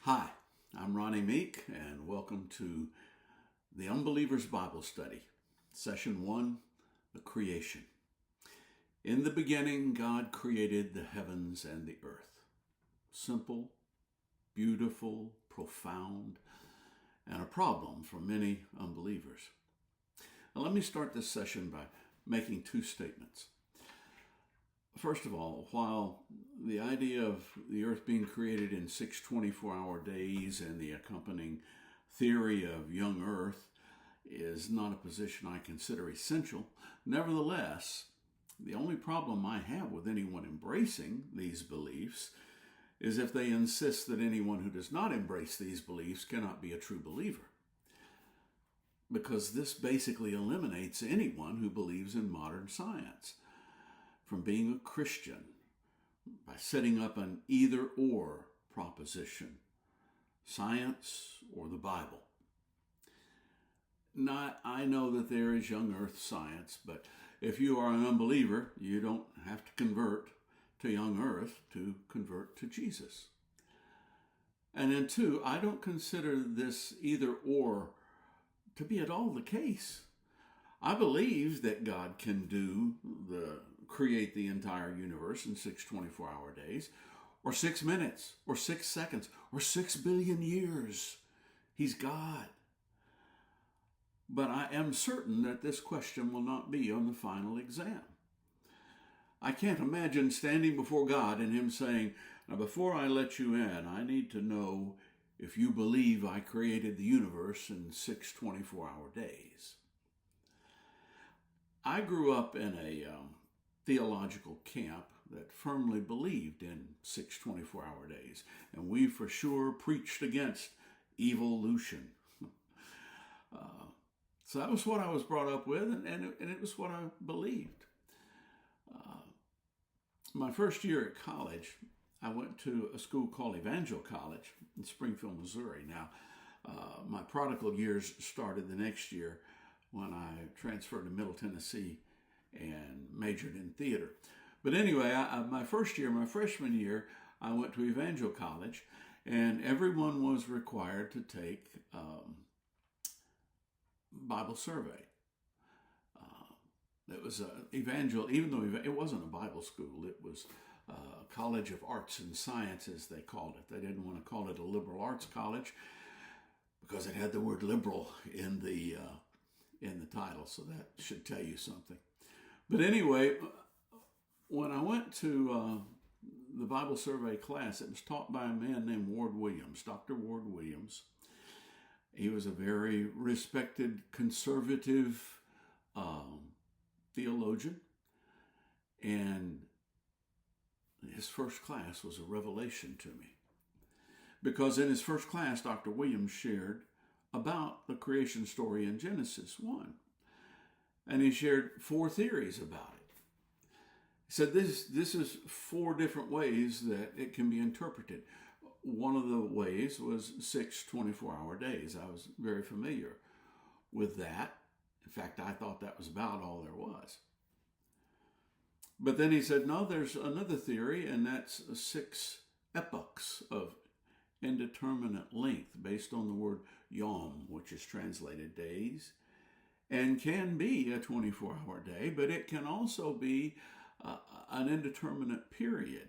Hi, I'm Ronnie Meek, and welcome to the Unbeliever's Bible Study, Session 1, The Creation. In the beginning, God created the heavens and the earth. Simple, beautiful, profound, and a problem for many unbelievers. Now, let me start this session by making two statements. First of all, while the idea of the earth being created in 6 24-hour days and the accompanying theory of young earth is not a position I consider essential, nevertheless, the only problem I have with anyone embracing these beliefs is if they insist that anyone who does not embrace these beliefs cannot be a true believer. Because this basically eliminates anyone who believes in modern science from being a Christian by setting up an either-or proposition, science or the Bible. Now, I know that there is young earth science, but if you are an unbeliever, you don't have to convert to young earth to convert to Jesus. And then two, I don't consider this either-or to be at all the case. I believe that God can create the entire universe in 6 24-hour days, or 6 minutes, or 6 seconds, or 6 billion years. He's God. But I am certain that this question will not be on the final exam. I can't imagine standing before God and Him saying, "Now, before I let you in, I need to know if you believe I created the universe in 6 24-hour days." I grew up in a theological camp that firmly believed in 6 24-hour days, and we for sure preached against evolution. So that was what I was brought up with, and it was what I believed. My first year at college, I went to a school called Evangel College in Springfield, Missouri. Now, my prodigal years started the next year when I transferred to Middle Tennessee and majored in theater. But anyway, my first year, my freshman year, I went to Evangel College, and everyone was required to take Bible survey. It was Evangel, even though it wasn't a Bible school, it was a College of Arts and Sciences, they called it. They didn't want to call it a liberal arts college because it had the word liberal in the title, so that should tell you something. But anyway, when I went to the Bible survey class, it was taught by a man named Ward Williams, Dr. Ward Williams. He was a very respected conservative theologian, and his first class was a revelation to me. Because in his first class, Dr. Williams shared about the creation story in Genesis 1. And he shared 4 theories about it. He said this is 4 different ways that it can be interpreted. One of the ways was 6 24-hour days. I was very familiar with that. In fact, I thought that was about all there was. But then he said, no, there's another theory, and that's 6 epochs of indeterminate length based on the word yom, which is translated days, and can be a 24-hour day, but it can also be an indeterminate period.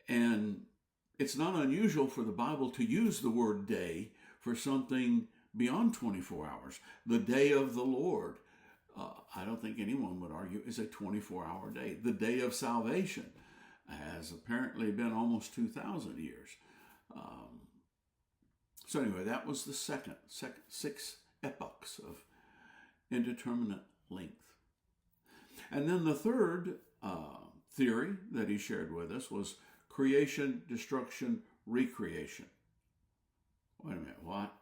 And it's not unusual for the Bible to use the word day for something beyond 24 hours. The day of the Lord, I don't think anyone would argue, is a 24-hour day. The day of salvation has apparently been almost 2,000 years. So anyway, that was the second 6 epochs of indeterminate length. And then the third theory that he shared with us was creation, destruction, recreation. Wait a minute, what?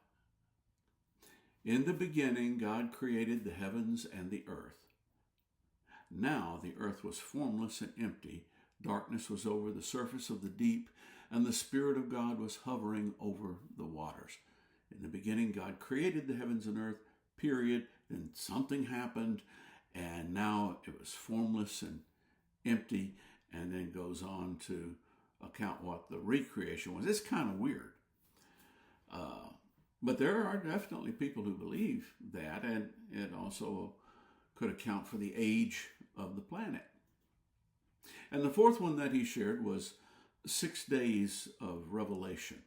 In the beginning, God created the heavens and the earth. Now the earth was formless and empty. Darkness was over the surface of the deep, and the Spirit of God was hovering over the waters. In the beginning, God created the heavens and earth, period. Then something happened, and now it was formless and empty, and then goes on to account what the recreation was. It's kind of weird. But there are definitely people who believe that, and it also could account for the age of the planet. And the fourth one that he shared was 6 days of revelation.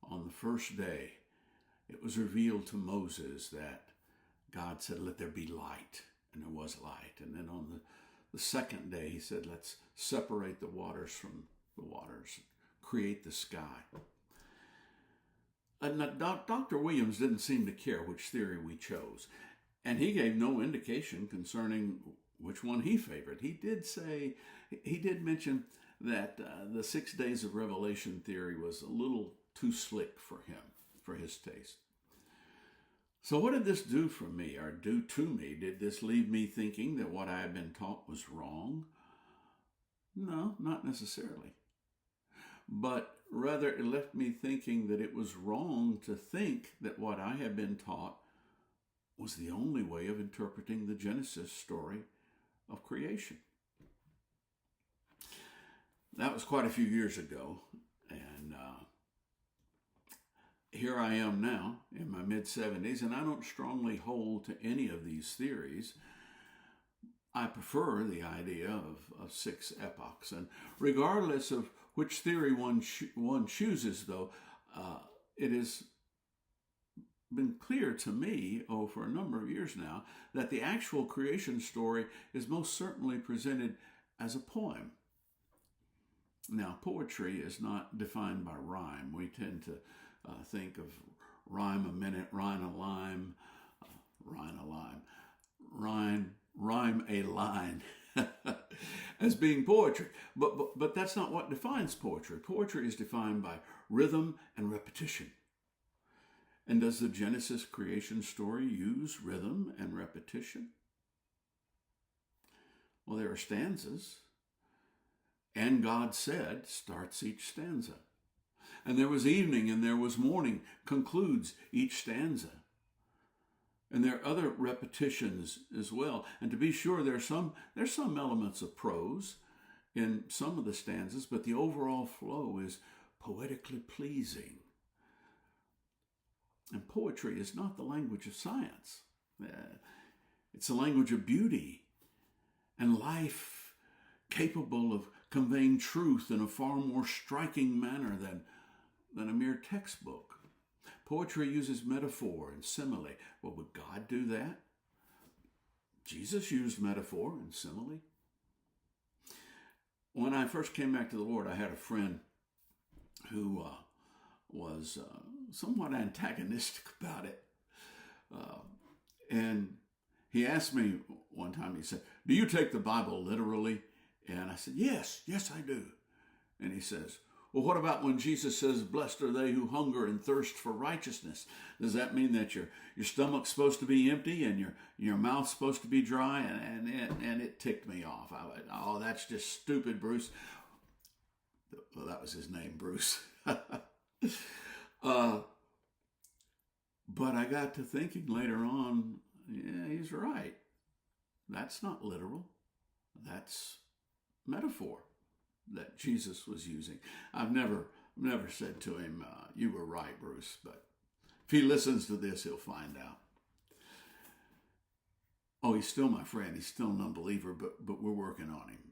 On the first day, it was revealed to Moses that God said, "Let there be light," and there was light. And then on the second day, he said, "Let's separate the waters from the waters, create the sky." And Dr. Williams didn't seem to care which theory we chose, and he gave no indication concerning which one he favored. He did mention that the 6 days of revelation theory was a little too slick for him, for his taste. So what did this do for me, or do to me? Did this leave me thinking that what I had been taught was wrong? No, not necessarily. But rather it left me thinking that it was wrong to think that what I had been taught was the only way of interpreting the Genesis story of creation. That was quite a few years ago, and here I am now in my mid-70s, and I don't strongly hold to any of these theories. I prefer the idea of 6 epochs, and regardless of which theory one chooses, though, it has been clear to me, for a number of years now, that the actual creation story is most certainly presented as a poem. Now, poetry is not defined by rhyme. We tend to think of rhyme a minute, rhyme a line, rhyme a line as being poetry. But that's not what defines poetry. Poetry is defined by rhythm and repetition. And does the Genesis creation story use rhythm and repetition? Well, there are stanzas. "And God said" starts each stanza. "And there was evening and there was morning" concludes each stanza. And there are other repetitions as well. And to be sure, there's some elements of prose in some of the stanzas, but the overall flow is poetically pleasing. And poetry is not the language of science. It's a language of beauty and life, capable of conveying truth in a far more striking manner than a mere textbook. Poetry uses metaphor and simile. Well, would God do that? Jesus used metaphor and simile. When I first came back to the Lord, I had a friend who was somewhat antagonistic about it. And he asked me one time, he said, "Do you take the Bible literally?" And I said, yes, I do. And he says, "Well, what about when Jesus says, 'Blessed are they who hunger and thirst for righteousness'? Does that mean that your stomach's supposed to be empty and your mouth's supposed to be dry?" And it ticked me off. I went, "Oh, that's just stupid, Bruce." Well, that was his name, Bruce. But I got to thinking later on, yeah, he's right. That's not literal. That's metaphor that Jesus was using. I've never said to him, "You were right, Bruce," but if he listens to this, he'll find out. Oh, he's still my friend. He's still an unbeliever, but we're working on him.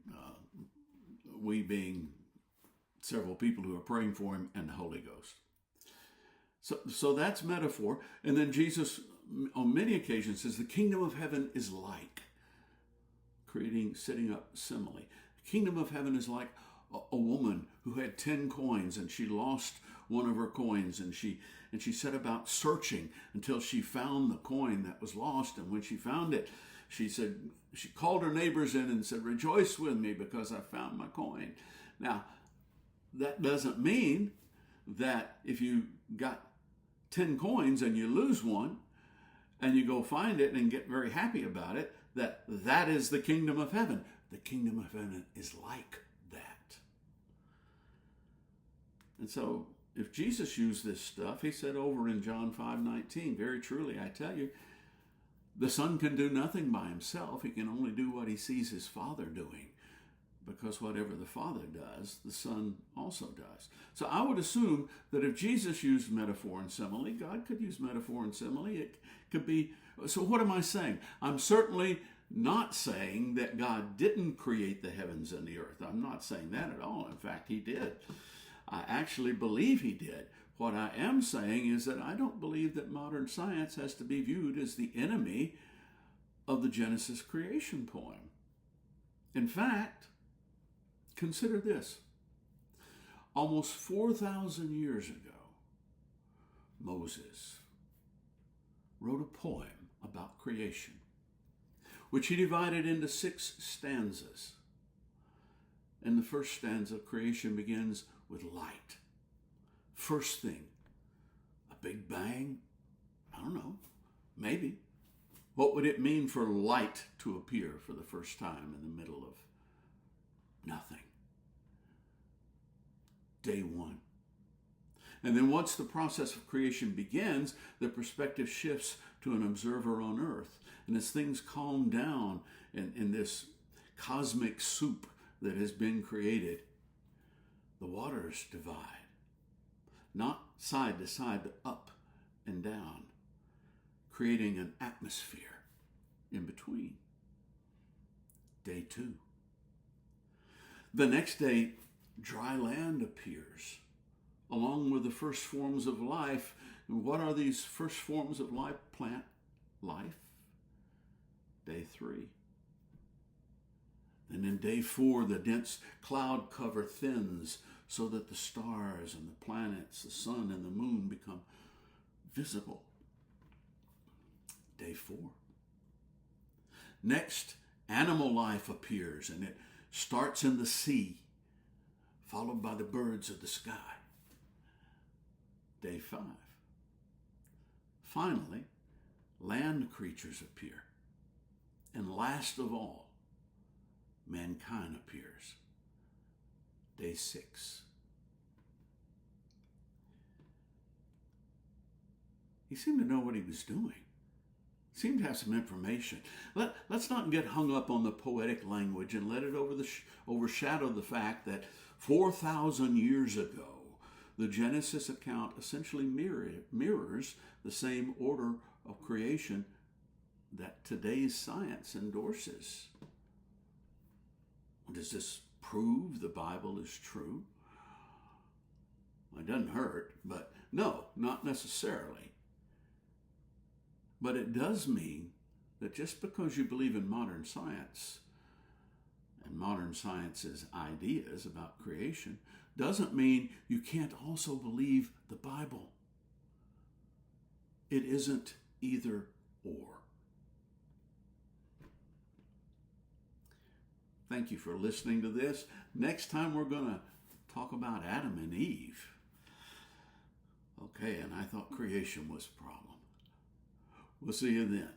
We being several people who are praying for him and the Holy Ghost. So that's metaphor. And then Jesus, on many occasions, says the kingdom of heaven is like, setting up simile. The kingdom of heaven is like a woman who had 10 coins and she lost one of her coins, and she set about searching until she found the coin that was lost. And when she found it, she called her neighbors in and said, "Rejoice with me because I found my coin." Now, that doesn't mean that if you got 10 coins and you lose one and you go find it and get very happy about it, that is the kingdom of heaven. The kingdom of heaven is like that. And so if Jesus used this stuff, he said over in John 5:19, "Very truly, I tell you, the Son can do nothing by himself. He can only do what he sees his Father doing. because whatever the Father does, the Son also does. So I would assume that if Jesus used metaphor and simile, God could use metaphor and simile. It could be. So what am I saying? I'm certainly not saying that God didn't create the heavens and the earth. I'm not saying that at all. In fact, he did. I actually believe he did. What I am saying is that I don't believe that modern science has to be viewed as the enemy of the Genesis creation poem. In fact, consider this. Almost 4,000 years ago, Moses wrote a poem about creation, which he divided into 6 stanzas. And the first stanza, creation begins with light. First thing, a big bang? I don't know, maybe. What would it mean for light to appear for the first time in the middle of nothing? Day 1. And then once the process of creation begins, the perspective shifts to an observer on earth. And as things calm down in this cosmic soup that has been created, the waters divide. Not side to side, but up and down, creating an atmosphere in between. Day 2. The next day, dry land appears, along with the first forms of life. And what are these first forms of life? Plant life. Day 3. And in day 4, the dense cloud cover thins so that the stars and the planets, the sun and the moon become visible. Day 4. Next, animal life appears, and it starts in the sea, followed by the birds of the sky. Day 5. Finally, land creatures appear. And last of all, mankind appears. Day 6. He seemed to know what he was doing. Seemed to have some information. Let's not get hung up on the poetic language and let it overshadow the fact that 4,000 years ago, the Genesis account essentially mirrors the same order of creation that today's science endorses. Does this prove the Bible is true? Well, it doesn't hurt, but no, not necessarily. But it does mean that just because you believe in modern science and modern science's ideas about creation doesn't mean you can't also believe the Bible. It isn't either or. Thank you for listening to this. Next time we're going to talk about Adam and Eve. Okay, and I thought creation was a problem. We'll see you then.